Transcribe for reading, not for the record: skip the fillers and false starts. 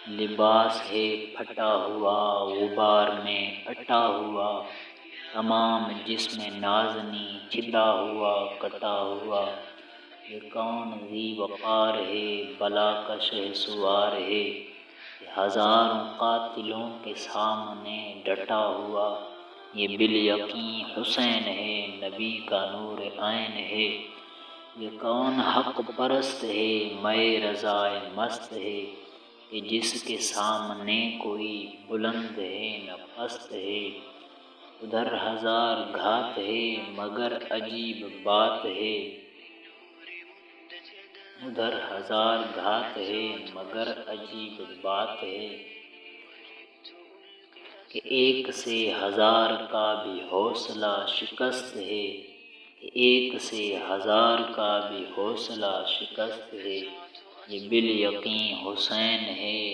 لباس ہے پھٹا ہوا غبار میں اٹا ہوا، تمام جسم نازنی چھدا ہوا کٹا ہوا، یہ کون ذی وقار ہے بلا کا شہسوار ہے، یہ ہزاروں قاتلوں کے سامنے ڈٹا ہوا، یہ بالیقین حسین ہے نبی کا نور عین ہے، یہ کون حق پرست ہے مے رضائے مست ہے، کہ جس کے سامنے کوئی بلند ہے نہ پست ہے، ادھر ہزار گھات ہے مگر عجیب بات ہے، ادھر ہزار گھات ہے مگر عجیب بات ہے، کہ ایک سے ہزار کا بھی حوصلہ شکست ہے، کہ ایک سے ہزار کا بھی حوصلہ شکست ہے، یہ بالیقین حسین ہے۔